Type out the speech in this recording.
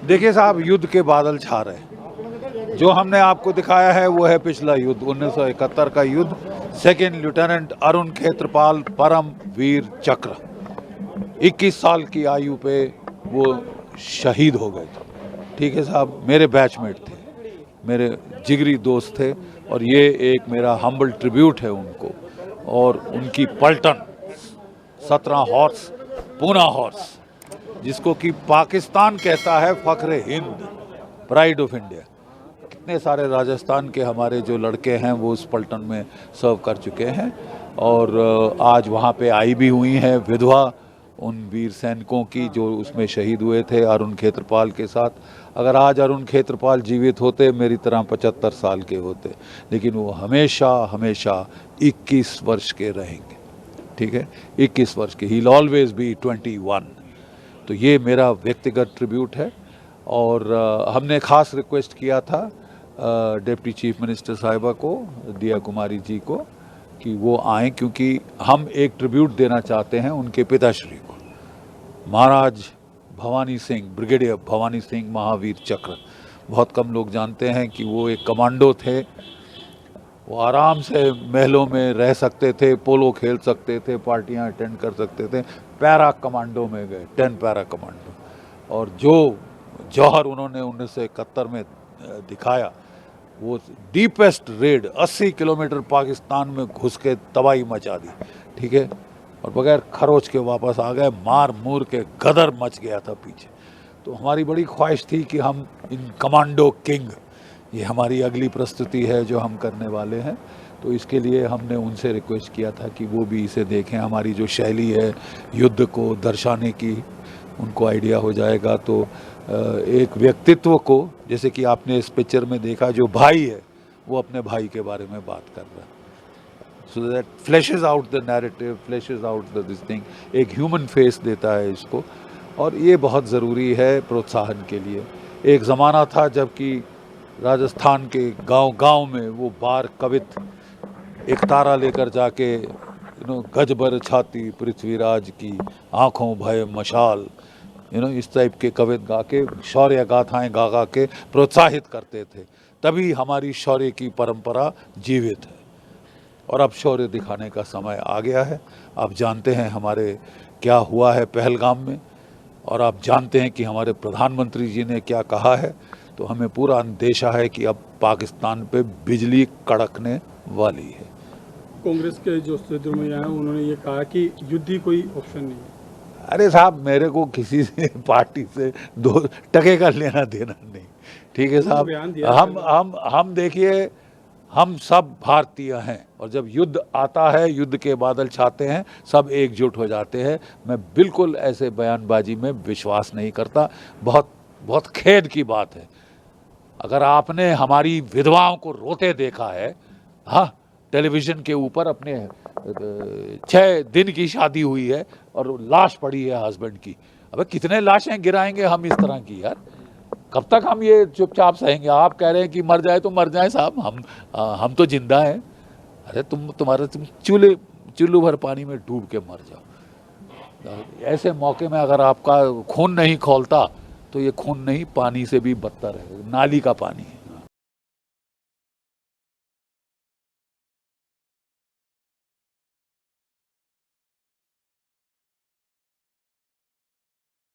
देखिए साहब, युद्ध के बादल छा रहे हैं। जो हमने आपको दिखाया है वो है पिछला युद्ध, 1971 का युद्ध। सेकेंड लेफ्टिनेंट अरुण खेत्रपाल परम वीर चक्र, 21 साल की आयु पे वो शहीद हो गए थे। ठीक है साहब, मेरे बैचमेट थे, मेरे जिगरी दोस्त थे, और ये एक मेरा हम्बल ट्रिब्यूट है उनको। और उनकी पलटन 17 हॉर्स, पूना हॉर्स, जिसको कि पाकिस्तान कहता है फख्र हिंद, प्राइड ऑफ इंडिया। कितने सारे राजस्थान के हमारे जो लड़के हैं वो उस पलटन में सर्व कर चुके हैं, और आज वहाँ पे आई भी हुई हैं विधवा उन वीर सैनिकों की जो उसमें शहीद हुए थे अरुण खेत्रपाल के साथ। अगर आज अरुण खेत्रपाल जीवित होते, मेरी तरह 75 साल के होते, लेकिन वो हमेशा हमेशा 21 वर्ष के रहेंगे। ठीक है, 21 वर्ष के, ही विल ऑलवेज बी 21। तो ये मेरा व्यक्तिगत ट्रिब्यूट है। और हमने खास रिक्वेस्ट किया था डिप्टी चीफ मिनिस्टर साहिबा को, दिया कुमारी जी को, कि वो आएँ, क्योंकि हम एक ट्रिब्यूट देना चाहते हैं उनके पिताश्री को, महाराज भवानी सिंह, ब्रिगेडियर भवानी सिंह महावीर चक्र। बहुत कम लोग जानते हैं कि वो एक कमांडो थे। वो आराम से महलों में रह सकते थे, पोलो खेल सकते थे, पार्टियां अटेंड कर सकते थे। पैरा कमांडो में गए, 10 पैरा कमांडो। और जो जौहर उन्होंने 1971 में दिखाया, वो डीपेस्ट रेड 80 किलोमीटर पाकिस्तान में घुस के तबाही मचा दी। ठीक है, और बगैर खरोच के वापस आ गए, मार मूर के गदर मच गया था पीछे। तो हमारी बड़ी ख्वाहिश थी कि हम इन कमांडो किंग, ये हमारी अगली प्रस्तुति है जो हम करने वाले हैं, तो इसके लिए हमने उनसे रिक्वेस्ट किया था कि वो भी इसे देखें। हमारी जो शैली है युद्ध को दर्शाने की, उनको आइडिया हो जाएगा। तो एक व्यक्तित्व को, जैसे कि आपने इस पिक्चर में देखा, जो भाई है वो अपने भाई के बारे में बात कर रहा है, so that flashes out the narrative, flashes out the this thing, एक ह्यूमन फेस देता है इसको। और ये बहुत ज़रूरी है प्रोत्साहन के लिए। एक ज़माना था जबकि राजस्थान के गांव-गांव में वो बार कवित एक तारा लेकर जाके गज भर छाती पृथ्वीराज की, आँखों भय मशाल, इस टाइप के कवित गा के, शौर्य गाथाएं गा गा के प्रोत्साहित करते थे। तभी हमारी शौर्य की परंपरा जीवित है। और अब शौर्य दिखाने का समय आ गया है। आप जानते हैं हमारे क्या हुआ है पहलगाम में, और आप जानते हैं कि हमारे प्रधानमंत्री जी ने क्या कहा है। तो हमें पूरा अंदेशा है कि अब पाकिस्तान पे बिजली कड़कने वाली है। कांग्रेस के जो सदस्य में आए उन्होंने ये कहा कि युद्ध ही कोई ऑप्शन नहीं है। अरे साहब, मेरे को किसी से पार्टी से 2 टके का लेना देना नहीं। ठीक है साहब, हम देखिए, हम सब भारतीय हैं, और जब युद्ध आता है, युद्ध के बादल छाते हैं, सब एकजुट हो जाते हैं। मैं बिल्कुल ऐसे बयानबाजी में विश्वास नहीं करता। बहुत बहुत खेद की बात है, अगर आपने हमारी विधवाओं को रोते देखा है, हाँ, टेलीविज़न के ऊपर, अपने 6 दिन की शादी हुई है और लाश पड़ी है हस्बैंड की। अबे कितने लाशें गिराएंगे हम इस तरह की यार? कब तक हम ये चुपचाप सहेंगे? आप कह रहे हैं कि मर जाए तो मर जाए साहब, हम तो जिंदा हैं। अरे तुम चुल्लू भर पानी में डूब के मर जाओ। ऐसे मौके में अगर आपका खून नहीं खौलता, तो ये खून नहीं, पानी से भी बदतर है, नाली का पानी है।